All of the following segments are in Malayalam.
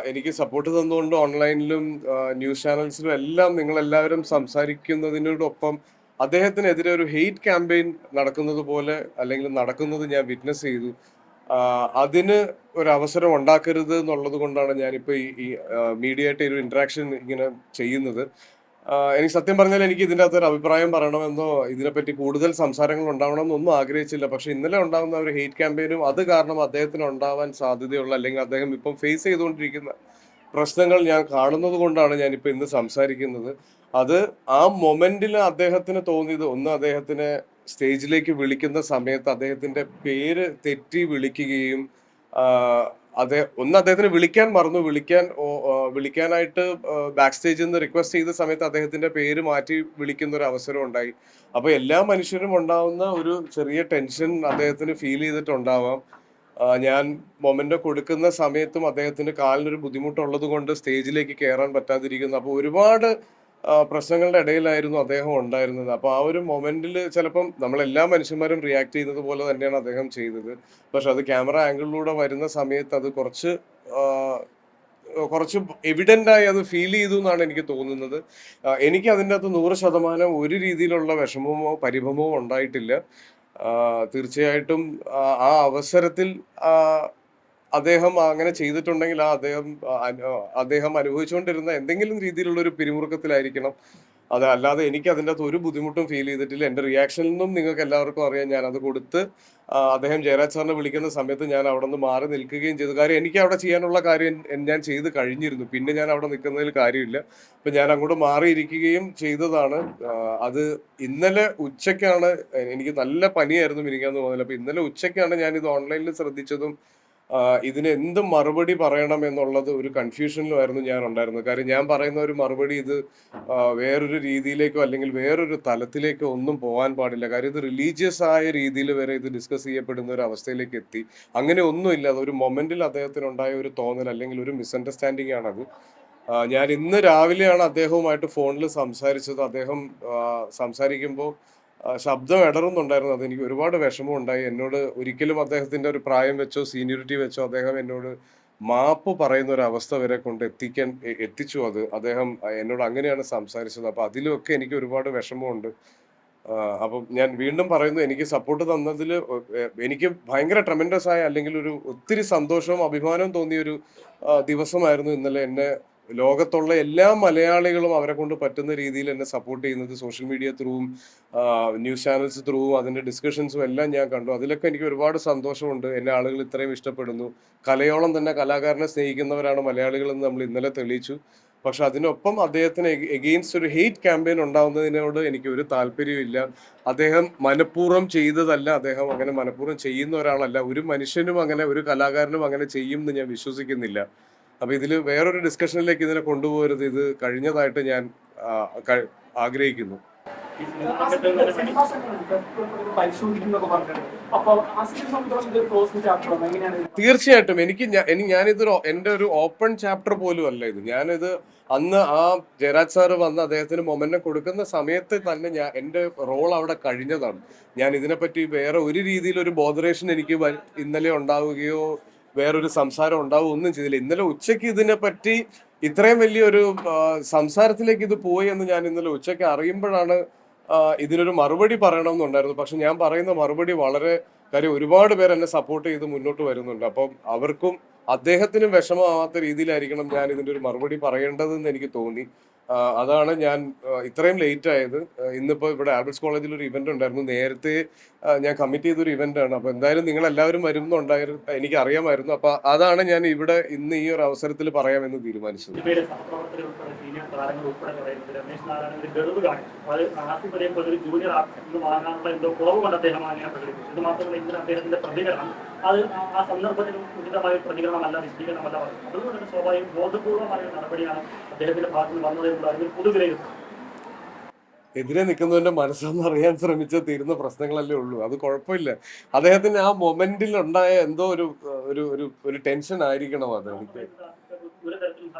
എനിക്ക് സപ്പോർട്ട് തന്നുകൊണ്ട് ഓൺലൈനിലും ന്യൂസ് ചാനൽസിലും എല്ലാം നിങ്ങളെല്ലാവരും സംസാരിക്കുന്നതിനോടൊപ്പം അദ്ദേഹത്തിനെതിരെ ഒരു ഹെയ്റ്റ് ക്യാമ്പയിൻ നടക്കുന്നത് പോലെ അല്ലെങ്കിൽ നടക്കുന്നത് ഞാൻ വിറ്റ്നസ് ചെയ്തു. അതിന് ഒരു അവസരം ഉണ്ടാക്കരുത് എന്നുള്ളത് കൊണ്ടാണ് ഞാനിപ്പോൾ ഈ മീഡിയ ആയിട്ട് ഒരു ഇന്ററാക്ഷൻ ഇങ്ങനെ ചെയ്യുന്നത്. എനിക്ക് സത്യം പറഞ്ഞാൽ എനിക്ക് ഇതിൻ്റെ അകത്തൊരു അഭിപ്രായം പറയണമെന്നോ ഇതിനെപ്പറ്റി കൂടുതൽ സംസാരങ്ങൾ ഉണ്ടാവണമെന്നോ ഒന്നും ആഗ്രഹിച്ചില്ല. പക്ഷെ ഇന്നലെ ഉണ്ടാകുന്ന ഒരു ഹെയ്റ്റ് ക്യാമ്പയിനും അത് കാരണം അദ്ദേഹത്തിന് ഉണ്ടാവാൻ സാധ്യതയുള്ള അല്ലെങ്കിൽ അദ്ദേഹം ഇപ്പം ഫേസ് ചെയ്തുകൊണ്ടിരിക്കുന്ന പ്രശ്നങ്ങൾ ഞാൻ കാണുന്നത് കൊണ്ടാണ് ഞാനിപ്പോൾ ഇന്ന് സംസാരിക്കുന്നത്. അത് ആ മൊമെന്റിൽ അദ്ദേഹത്തിന് തോന്നിയത് ഒന്ന്, അദ്ദേഹത്തിനെ സ്റ്റേജിലേക്ക് വിളിക്കുന്ന സമയത്ത് അദ്ദേഹത്തിന്റെ പേര് തെറ്റി വിളിക്കുകയും അദ്ദേഹത്തിന് വിളിക്കാൻ മറന്നു. വിളിക്കാനായിട്ട് ബാക്ക് സ്റ്റേജിൽ നിന്ന് റിക്വസ്റ്റ് ചെയ്ത സമയത്ത് അദ്ദേഹത്തിന്റെ പേര് മാറ്റി വിളിക്കുന്ന ഒരു അവസരം ഉണ്ടായി. അപ്പൊ എല്ലാ മനുഷ്യരും ഉണ്ടാവുന്ന ഒരു ചെറിയ ടെൻഷൻ അദ്ദേഹത്തിന് ഫീൽ ചെയ്തിട്ടുണ്ടാവാം. ഞാൻ മൊമെന്റോ കൊടുക്കുന്ന സമയത്തും അദ്ദേഹത്തിന് കാലിനൊരു ബുദ്ധിമുട്ടുള്ളത് കൊണ്ട് സ്റ്റേജിലേക്ക് കയറാൻ പറ്റാതിരിക്കുന്നു. അപ്പൊ ഒരുപാട് പ്രശ്നങ്ങളുടെ ഇടയിലായിരുന്നു അദ്ദേഹം ഉണ്ടായിരുന്നത്. അപ്പൊ ആ ഒരു മൊമെന്റിൽ ചിലപ്പം നമ്മളെല്ലാ മനുഷ്യന്മാരും റിയാക്ട് ചെയ്യുന്നത് പോലെ തന്നെയാണ് അദ്ദേഹം ചെയ്തത്. പക്ഷെ അത് ക്യാമറ ആംഗിളിലൂടെ വരുന്ന സമയത്ത് അത് കുറച്ച് എവിഡന്റ് ആയി അത് ഫീൽ ചെയ്തു എന്നാണ് എനിക്ക് തോന്നുന്നത്. എനിക്ക് അതിൻ്റെ അകത്ത് 100% ഒരു രീതിയിലുള്ള വിഷമമോ പരിഭവമോ ഉണ്ടായിട്ടില്ല. തീർച്ചയായിട്ടും ആ അവസരത്തിൽ അദ്ദേഹം അങ്ങനെ ചെയ്തിട്ടുണ്ടെങ്കിൽ അദ്ദേഹം അനുഭവിച്ചുകൊണ്ടിരുന്ന എന്തെങ്കിലും രീതിയിലുള്ള ഒരു പിരിമുറുക്കത്തിലായിരിക്കണം. അല്ലാതെ എനിക്ക് അതിൻ്റെ അകത്ത് ഒരു ബുദ്ധിമുട്ടും ഫീൽ ചെയ്തിട്ടില്ല. എൻ്റെ റിയാക്ഷനിൽ നിന്നും നിങ്ങൾക്ക് എല്ലാവർക്കും അറിയാം, ഞാൻ അത് കൊടുത്ത് അദ്ദേഹം ജയരാജ് സാറിനെ വിളിക്കുന്ന സമയത്ത് ഞാൻ അവിടെ നിന്ന് മാറി നിൽക്കുകയും ചെയ്തു. കാര്യം എനിക്ക് അവിടെ ചെയ്യാനുള്ള കാര്യം ഞാൻ ചെയ്ത് കഴിഞ്ഞിരുന്നു. പിന്നെ ഞാൻ അവിടെ നിൽക്കുന്നതിൽ കാര്യമില്ല. അപ്പൊ ഞാൻ അങ്ങോട്ട് മാറിയിരിക്കുകയും ചെയ്തതാണ്. അത് ഇന്നലെ ഉച്ചയ്ക്കാണ്, എനിക്ക് നല്ല പനിയായിരുന്നു മിനിങ്ങാന്ന് മുതൽ. അപ്പൊ ഇന്നലെ ഉച്ചയ്ക്കാണ് ഞാൻ ഇത് ഓൺലൈനിൽ ശ്രദ്ധിച്ചതും ഇതിന് എന്ത് മറുപടി പറയണം എന്നുള്ളത് ഒരു കൺഫ്യൂഷനിലുമായിരുന്നു ഞാൻ ഉണ്ടായിരുന്നത്. കാര്യം ഞാൻ പറയുന്ന ഒരു മറുപടി ഇത് വേറൊരു രീതിയിലേക്കോ അല്ലെങ്കിൽ വേറൊരു തലത്തിലേക്കോ ഒന്നും പോകാൻ പാടില്ല. കാര്യം ഇത് റിലീജിയസ് ആയ രീതിയിൽ വരെ ഇത് ഡിസ്കസ് ചെയ്യപ്പെടുന്ന ഒരു അവസ്ഥയിലേക്ക് എത്തി. അങ്ങനെ ഒന്നുമില്ല. അതൊരു മൊമെന്റിൽ അദ്ദേഹത്തിന് ഉണ്ടായ ഒരു തോന്നൽ അല്ലെങ്കിൽ ഒരു മിസ്അണ്ടർസ്റ്റാൻഡിംഗ് ആണത്. ഞാൻ ഇന്ന് രാവിലെയാണ് അദ്ദേഹവുമായിട്ട് ഫോണിൽ സംസാരിച്ചത്. അദ്ദേഹം സംസാരിക്കുമ്പോൾ ശബ്ദം ഇടറുന്നുണ്ടായിരുന്നു. അതെനിക്ക് ഒരുപാട് വിഷമം ഉണ്ടായി. എന്നോട് ഒരിക്കലും അദ്ദേഹത്തിന്റെ ഒരു പ്രായം വെച്ചോ സീനിയോറിറ്റി വെച്ചോ അദ്ദേഹം എന്നോട് മാപ്പ് പറയുന്ന ഒരു അവസ്ഥ വരെ കൊണ്ട് എത്തിച്ചു. അദ്ദേഹം എന്നോട് അങ്ങനെയാണ് സംസാരിച്ചത്. അപ്പൊ അതിലൊക്കെ എനിക്ക് ഒരുപാട് വിഷമമുണ്ട്. അപ്പം ഞാൻ വീണ്ടും പറയുന്നു, എനിക്ക് സപ്പോർട്ട് തന്നതിൽ എനിക്ക് ഭയങ്കര ട്രെമൻഡസ് ആയ അല്ലെങ്കിൽ ഒരു ഒത്തിരി സന്തോഷവും അഭിമാനവും തോന്നിയ ഒരു ദിവസമായിരുന്നു ഇന്നലെ. എന്നെ ലോകത്തുള്ള എല്ലാ മലയാളികളും അവരെ കൊണ്ട് പറ്റുന്ന രീതിയിൽ എന്നെ സപ്പോർട്ട് ചെയ്യുന്നത് സോഷ്യൽ മീഡിയ ത്രൂവും ന്യൂസ് ചാനൽസ് ത്രൂവും അതിന്റെ ഡിസ്കഷൻസും എല്ലാം ഞാൻ കണ്ടു. അതിലൊക്കെ എനിക്ക് ഒരുപാട് സന്തോഷമുണ്ട്. എന്നെ ആളുകൾ ഇത്രയും ഇഷ്ടപ്പെടുന്നു. കലയോളം തന്നെ കലാകാരനെ സ്നേഹിക്കുന്നവരാണ് മലയാളികൾ എന്ന് നമ്മൾ ഇന്നലെ തെളിയിച്ചു. പക്ഷെ അതിനൊപ്പം അദ്ദേഹത്തിന് എഗെയിൻസ്റ്റ് ഒരു ഹെയ്റ്റ് ക്യാമ്പയിൻ ഉണ്ടാവുന്നതിനോട് എനിക്ക് ഒരു താല്പര്യമില്ല. അദ്ദേഹം മനഃപൂർവ്വം ചെയ്തതല്ല. അദ്ദേഹം അങ്ങനെ മനഃപൂർവ്വം ചെയ്യുന്ന ഒരാളല്ല. ഒരു മനുഷ്യനും അങ്ങനെ ഒരു കലാകാരനും അങ്ങനെ ചെയ്യും എന്ന് ഞാൻ വിശ്വസിക്കുന്നില്ല. അപ്പൊ ഇതിൽ വേറൊരു ഡിസ്കഷനിലേക്ക് ഇതിനെ കൊണ്ടുപോകരുത്. ഇത് കഴിഞ്ഞതായിട്ട് ഞാൻ ആഗ്രഹിക്കുന്നു. തീർച്ചയായിട്ടും ഞാനിതൊരു എൻ്റെ ഒരു ഓപ്പൺ ചാപ്റ്റർ പോലും അല്ല ഇത്. ഞാനിത് അന്ന് ആ ജയരാജ് സാറ് വന്ന് അദ്ദേഹത്തിന് മൊമെന്റം കൊടുക്കുന്ന സമയത്ത് തന്നെ എൻ്റെ റോൾ അവിടെ കഴിഞ്ഞതാണ്. ഞാൻ ഇതിനെപ്പറ്റി വേറെ ഒരു രീതിയിലൊരു ബോധറേഷൻ എനിക്ക് ഇന്നലെ ഉണ്ടാവുകയോ വേറൊരു സംസാരം ഉണ്ടാവുകയോ ഒന്നും ചെയ്തില്ല. ഇന്നലെ ഉച്ചയ്ക്ക് ഇതിനെപ്പറ്റി ഇത്രയും വലിയൊരു സംസാരത്തിലേക്ക് ഇത് പോയി എന്ന് ഞാൻ ഇന്നലെ ഉച്ചയ്ക്ക് അറിയുമ്പോഴാണ് ഇതിനൊരു മറുപടി പറയണമെന്നുണ്ടായിരുന്നു. പക്ഷെ ഞാൻ പറയുന്ന മറുപടി കാര്യം ഒരുപാട് പേർ എന്നെ സപ്പോർട്ട് ചെയ്ത് മുന്നോട്ട് വരുന്നുണ്ട്. അപ്പം അവർക്കും അദ്ദേഹത്തിനും വിഷമമാവാത്ത രീതിയിലായിരിക്കണം ഞാൻ ഇതിന്റെ ഒരു മറുപടി പറയേണ്ടതെന്ന് എനിക്ക് തോന്നി. അതാണ് ഞാൻ ഇത്രയും ലേറ്റ് ആയത്. ഇന്നിപ്പോ ഇവിടെ ആൽബർട്ട്സ് കോളേജിൽ ഒരു ഇവന്റ് ഉണ്ടായിരുന്നു. നേരത്തെ ഞാൻ കമ്മിറ്റ് ചെയ്തൊരു ഇവന്റ് ആണ്. അപ്പൊ എന്തായാലും നിങ്ങൾ എല്ലാവരും വരുന്നുണ്ടായിരുന്നു, എനിക്ക് അറിയാമായിരുന്നു. അപ്പൊ അതാണ് ഞാൻ ഇവിടെ ഇന്ന് ഈ ഒരു അവസരത്തിൽ പറയാമെന്ന് തീരുമാനിച്ചത്. അത് ആ സന്ദർഭത്തിൽ ഉചിതമായ പ്രതികരണമല്ല, വിശദീകരണമല്ല പറഞ്ഞത്. അതുകൊണ്ട് തന്നെ സ്വാഭാവിക ബോധപൂർവമായ ഒരു നടപടിയാണ് അദ്ദേഹത്തിന്റെ ഭാഗത്ത് വന്നതെന്നുള്ള അതിൽ പൊതുവിലയിരുത്തും. എതിരെ നിൽക്കുന്നവന്റെ മനസ്സൊന്ന് അറിയാൻ ശ്രമിച്ചാൽ തീരുന്ന പ്രശ്നങ്ങളല്ലേ ഉള്ളൂ. അത് കുഴപ്പമില്ല. അദ്ദേഹത്തിന് ആ മൊമെന്റിൽ ഉണ്ടായ എന്തോ ഒരു ടെൻഷൻ ആയിരിക്കണം. അത് എനിക്ക്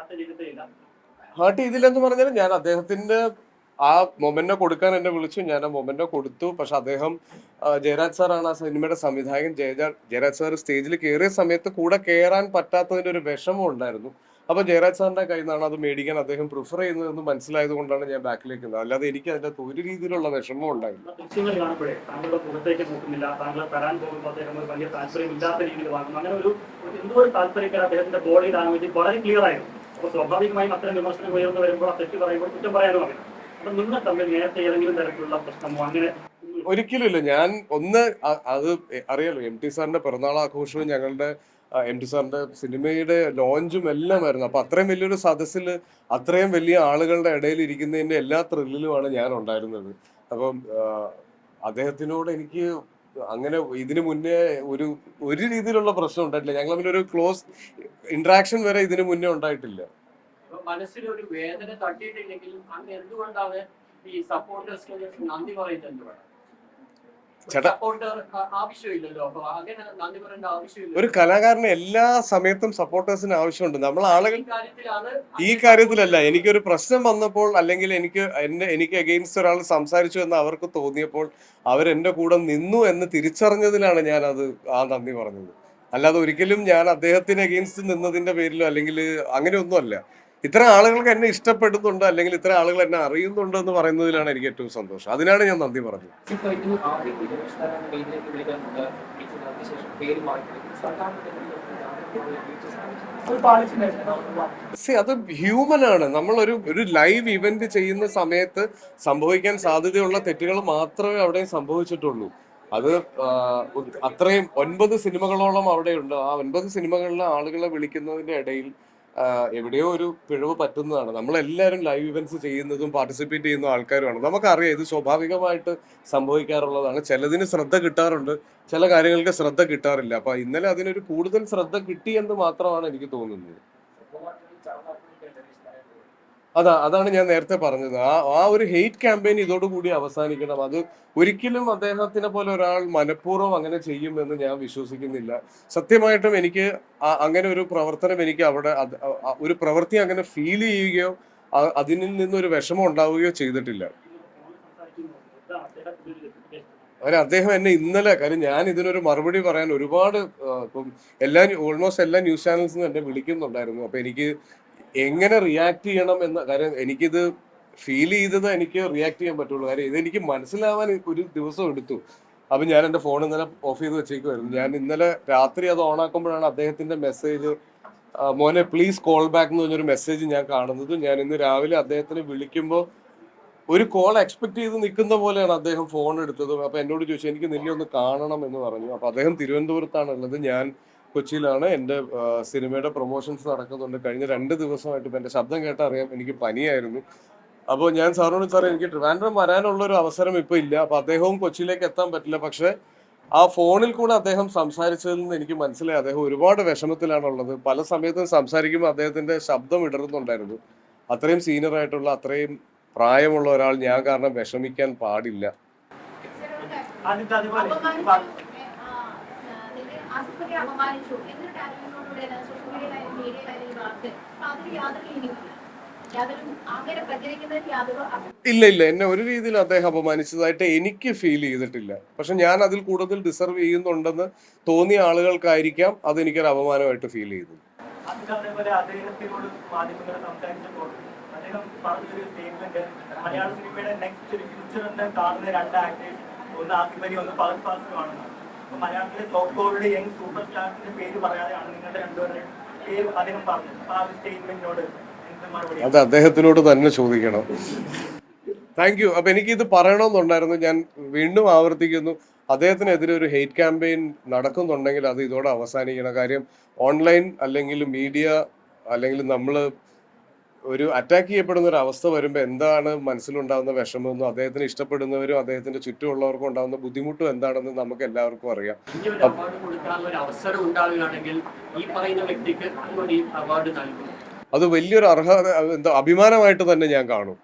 ഹേർട്ട് ചെയ്തില്ലെന്ന് പറഞ്ഞാൽ ഞാൻ അദ്ദേഹത്തിന്റെ ആ മൊമെന്റോ കൊടുക്കാൻ എന്നെ വിളിച്ചു, ഞാൻ ആ മൊമെന്റോ കൊടുത്തു. പക്ഷെ അദ്ദേഹം ജയരാജ് സാറാണ് ആ സിനിമയുടെ സംവിധായകൻ. ജയരാജ് സാർ സ്റ്റേജിൽ കയറിയ സമയത്ത് കൂടെ കയറാൻ പറ്റാത്തതിന്റെ ഒരു വിഷമം ഉണ്ടായിരുന്നു. അപ്പൊ ജയരാജ് സാറിന്റെ കയ്യിൽ നിന്നാണ് അത് മേടിക്കാൻ അദ്ദേഹം പ്രിഫർ ചെയ്യുന്നതെന്ന് മനസ്സിലായത് കൊണ്ടാണ് ഞാൻ ബാക്കിലേക്ക് നിന്നത്. അല്ലാതെ എനിക്ക് അതിന്റെ ഒരു രീതിയിലുള്ള വിഷമം ഉണ്ടായില്ല. ദൃശ്യങ്ങൾ കാണുമ്പോഴേ താങ്കളുടെ മുഖത്തേക്ക് നോക്കുന്നില്ല, താങ്കൾ തരാൻ പോകുമ്പോൾ അദ്ദേഹം ഒരു വലിയ താല്പര്യം ഇല്ലാത്ത രീതിയിൽ വാങ്ങുന്നു. അങ്ങനെ എന്തോ ഒരു താല്പര്യക്കാർ അദ്ദേഹത്തിന്റെ ബോഡി ലാംഗ്വേജ് വളരെ ക്ലിയർ ആയിരുന്നു. അപ്പോൾ സ്വാഭാവികമായും അത്തരം വിമർശനം ഉയർന്നു വരുമ്പോൾ ആ തെറ്റ് പറയുമ്പോൾ കുറ്റം പറയാനും അങ്ങനെ. അപ്പൊ നിങ്ങൾ തമ്മിൽ നേരത്തെ ഏതെങ്കിലും തരത്തിലുള്ള പ്രശ്നമോ അങ്ങനെ? ഒരിക്കലും ഇല്ല. ഞാൻ അത് അറിയാലോ, MT സാറിന്റെ പിറന്നാൾ ആഘോഷവും ഞങ്ങളുടെ MT സാറിന്റെ സിനിമയുടെ ലോഞ്ചും എല്ലാമായിരുന്നു. അപ്പൊ അത്രയും വലിയൊരു സദസ്സിൽ അത്രയും വലിയ ആളുകളുടെ ഇടയിൽ ഇരിക്കുന്നതിന്റെ എല്ലാ ത്രില്ലിലുമാണ് ഞാൻ ഉണ്ടായിരുന്നത്. അപ്പം അദ്ദേഹത്തിനോട് എനിക്ക് അങ്ങനെ ഇതിനു മുന്നേ ഒരു ഒരു രീതിയിലുള്ള പ്രശ്നം ഉണ്ടായിട്ടില്ല. ഞങ്ങൾ തമ്മിൽ ഒരു ക്ലോസ് ഇന്ററാക്ഷൻ വരെ ഇതിനു മുന്നേ ഉണ്ടായിട്ടില്ല. മനസ്സിലൊരു വേദന തട്ടിയിട്ടില്ലെങ്കിലും അങ്ങ് എന്തുകൊണ്ടാണ് ഈ സപ്പോർട്ടേഴ്സിന് നന്ദി പറയുന്നത്? സപ്പോർട്ടർ ആവശ്യമില്ലല്ലോ, അപ്പൊ അങ്ങനെ നന്ദി പറയേണ്ട ആവശ്യമില്ല. ഒരു കലാകാരന് എല്ലാ സമയത്തും സപ്പോർട്ടേഴ്സിന് ആവശ്യമുണ്ട്. നമ്മൾ ആളുകൾ ഈ ഈ കാര്യത്തിലല്ല, എനിക്കൊരു പ്രശ്നം വന്നപ്പോൾ അല്ലെങ്കിൽ എനിക്ക് അഗെയിൻസ്റ്റ് ഒരാൾ സംസാരിച്ചു എന്ന് അവർക്ക് തോന്നിയപ്പോൾ അവരെന്റെ കൂടെ നിന്നു എന്ന് തിരിച്ചറിഞ്ഞതിലാണ് ഞാൻ ആ നന്ദി പറഞ്ഞത്. അല്ലാതെ ഒരിക്കലും ഞാൻ അദ്ദേഹത്തിന് അഗെയിൻസ്റ്റ് നിന്നതിന്റെ പേരിലോ അല്ലെങ്കിൽ അങ്ങനെയൊന്നും അല്ല. ഇത്ര ആളുകൾക്ക് എന്നെ ഇഷ്ടപ്പെടുന്നുണ്ട് അല്ലെങ്കിൽ ഇത്ര ആളുകൾ എന്നെ അറിയുന്നുണ്ട് എന്ന് പറയുന്നതിലാണ് എനിക്ക് ഏറ്റവും സന്തോഷം. അതിനാണ് ഞാൻ നന്ദി പറഞ്ഞത്. അത് ഹ്യൂമൻ ആണ്. നമ്മൾ ഒരു ലൈവ് ഇവന്റ് ചെയ്യുന്ന സമയത്ത് സംഭവിക്കാൻ സാധ്യതയുള്ള തെറ്റുകൾ മാത്രമേ അവിടെ സംഭവിച്ചിട്ടുള്ളൂ. അത് അത്രയും 9 സിനിമകളോളം അവിടെയുണ്ട്. ആ 9 സിനിമകളിലെ ആളുകളെ വിളിക്കുന്നതിന്റെ ഇടയിൽ എവിടെയോ ഒരു പിഴവ് പറ്റുന്നതാണ്. നമ്മളെല്ലാവരും ലൈവ് ഇവന്റ്സ് ചെയ്യുന്നതും പാർട്ടിസിപ്പേറ്റ് ചെയ്യുന്ന ആൾക്കാരുമാണ്. നമുക്കറിയാം ഇത് സ്വാഭാവികമായിട്ട് സംഭവിക്കാറുള്ളതാണ്. ചിലതിന് ശ്രദ്ധ കിട്ടാറുണ്ട്, ചില കാര്യങ്ങൾക്ക് ശ്രദ്ധ കിട്ടാറില്ല. അപ്പൊ ഇന്നലെ അതിനൊരു കൂടുതൽ ശ്രദ്ധ കിട്ടി എന്ന് മാത്രമാണ് എനിക്ക് തോന്നുന്നത്. അതാണ് ഞാൻ നേരത്തെ പറഞ്ഞത്. ആ ഒരു ഹെയ്റ്റ് ക്യാമ്പയിൻ ഇതോടുകൂടി അവസാനിക്കണം. അത് ഒരിക്കലും അദ്ദേഹത്തിനെ പോലെ ഒരാൾ മനഃപൂർവ്വം അങ്ങനെ ചെയ്യുമെന്ന് ഞാൻ വിശ്വസിക്കുന്നില്ല. സത്യമായിട്ടും എനിക്ക് അങ്ങനെ ഒരു പ്രവർത്തനം എനിക്ക് അവിടെ ഒരു പ്രവൃത്തി അങ്ങനെ ഫീൽ ചെയ്യുകയോ അതിൽ നിന്നൊരു വിഷമം ഉണ്ടാവുകയോ ചെയ്തിട്ടില്ല. അദ്ദേഹം എന്നെ ഇന്നലെ, കാര്യം ഞാൻ ഇതിനൊരു മറുപടി പറയാൻ ഒരുപാട് ഇപ്പം ഓൾമോസ്റ്റ് എല്ലാ ന്യൂസ് ചാനൽസിനും എന്നെ വിളിക്കുന്നുണ്ടായിരുന്നു. അപ്പൊ എനിക്ക് എങ്ങനെ റിയാക്ട് ചെയ്യണം എന്ന കാര്യം എനിക്കിത് ഫീൽ ചെയ്തത് എനിക്ക് റിയാക്ട് ചെയ്യാൻ പറ്റുള്ളൂ. കാര്യം ഇതെനിക്ക് മനസ്സിലാവാൻ ഒരു ദിവസം എടുത്തു. അപ്പൊ ഞാൻ എന്റെ ഫോൺ ഇന്നലെ ഓഫ് ചെയ്ത് വെച്ചേക്കുമായിരുന്നു. ഞാൻ ഇന്നലെ രാത്രി അത് ഓൺ ആക്കുമ്പോഴാണ് അദ്ദേഹത്തിന്റെ മെസ്സേജ്, മോനെ പ്ലീസ് കോൾ ബാക്ക് എന്ന് പറഞ്ഞൊരു മെസ്സേജ് ഞാൻ കാണുന്നത്. ഞാൻ ഇന്ന് രാവിലെ അദ്ദേഹത്തിനെ വിളിക്കുമ്പോൾ ഒരു കോൾ എക്സ്പെക്ട് ചെയ്ത് നിൽക്കുന്ന പോലെയാണ് അദ്ദേഹം ഫോൺ എടുത്തത്. അപ്പൊ എന്നോട് ചോദിച്ചു എനിക്ക് നിന്നെ ഒന്ന് കാണണം എന്ന് പറഞ്ഞു. അപ്പൊ അദ്ദേഹം തിരുവനന്തപുരത്താണ് ഉള്ളത്, ഞാൻ കൊച്ചിയിലാണ്. എൻ്റെ സിനിമയുടെ പ്രൊമോഷൻസ് നടക്കുന്നുണ്ട്. കഴിഞ്ഞ 2 ദിവസമായിട്ട് ഇപ്പം എൻ്റെ ശബ്ദം കേട്ടാൽ അറിയാം എനിക്ക് പനിയായിരുന്നു. അപ്പോൾ ഞാൻ സാറിനോട് സാറേ എനിക്ക് ട്രിവാൻഡ്രം വരാനുള്ള ഒരു അവസരം ഇപ്പോൾ ഇല്ല. അപ്പോൾ അദ്ദേഹവും കൊച്ചിയിലേക്ക് എത്താൻ പറ്റില്ല. പക്ഷേ ആ ഫോണിൽ കൂടെ അദ്ദേഹം സംസാരിച്ചതിൽ നിന്ന് എനിക്ക് മനസ്സിലായി അദ്ദേഹം ഒരുപാട് വിഷമത്തിലാണുള്ളത്. പല സമയത്തും സംസാരിക്കുമ്പോൾ അദ്ദേഹത്തിന്റെ ശബ്ദം ഇടറുന്നുണ്ടായിരുന്നു. അത്രയും സീനിയർ ആയിട്ടുള്ള അത്രയും പ്രായമുള്ള ഒരാൾ ഞാൻ കാരണം വിഷമിക്കാൻ പാടില്ല. ഇല്ല എന്നെ ഒരു രീതിയിൽ അദ്ദേഹം അപമാനിച്ചതായിട്ട് എനിക്ക് ഫീൽ ചെയ്തിട്ടില്ല. പക്ഷെ ഞാൻ അതിൽ കൂടുതൽ ഡിസർവ് ചെയ്യുന്നുണ്ടെന്ന് തോന്നിയ ആളുകൾക്കായിരിക്കാം അതെനിക്കൊരു അപമാനമായിട്ട് ഫീൽ ചെയ്തത്. മലയാള സിനിമയുടെ നെക്സ്റ്റ് ഒരു ഫ്യൂച്ചർ എന്ന് കാണുന്ന 2 ആക്ടേഴ്സ്, ഒന്ന് ആസിഫ് അലി, ഒന്ന് ഫഹദ് ഫാസിലുമാണ്. അപ്പൊ മലയാളത്തിലെ ടോപ്പ് ഗോൾഡ് യങ് സൂപ്പർ സ്റ്റാർസിന്റെ പേര് പറയാതെയാണ് നിങ്ങളുടെ രണ്ടുപേരുടെയും പേര് അദ്ദേഹം പറഞ്ഞത്. അപ്പൊ ആ ഒരു സ്റ്റേറ്റ്മെന്റിനോട് എന്ത് മറുപടി? അത് അദ്ദേഹത്തിനോട് തന്നെ ചോദിക്കണം. Thank you. അപ്പൊ എനിക്ക് ഇത് പറയണമെന്നുണ്ടായിരുന്നു. ഞാൻ വീണ്ടും ആവർത്തിക്കുന്നു, അദ്ദേഹത്തിനെതിരെ ഒരു ഹെയ്റ്റ് ക്യാമ്പയിൻ നടക്കുന്നുണ്ടെങ്കിൽ അത് ഇതോടെ അവസാനിക്കണം. കാര്യം ഓൺലൈൻ അല്ലെങ്കിൽ മീഡിയ അല്ലെങ്കിൽ നമ്മൾ ഒരു അറ്റാക്ക് ചെയ്യപ്പെടുന്ന ഒരു അവസ്ഥ വരുമ്പോൾ എന്താണ് മനസ്സിലുണ്ടാകുന്ന വിഷമമെന്നും അദ്ദേഹത്തിന് ഇഷ്ടപ്പെടുന്നവരും അദ്ദേഹത്തിന്റെ ചുറ്റുമുള്ളവർക്കും ഉണ്ടാകുന്ന ബുദ്ധിമുട്ടും എന്താണെന്ന് നമുക്ക് എല്ലാവർക്കും അറിയാം. അവസരം ഉണ്ടാവുകയാണെങ്കിൽ ഈ പറയുന്ന വ്യക്തിക്ക് ഈ അവാർഡ് നൽകും. അത് വലിയൊരു അർഹത, അഭിമാനമായിട്ട് തന്നെ ഞാൻ കാണും.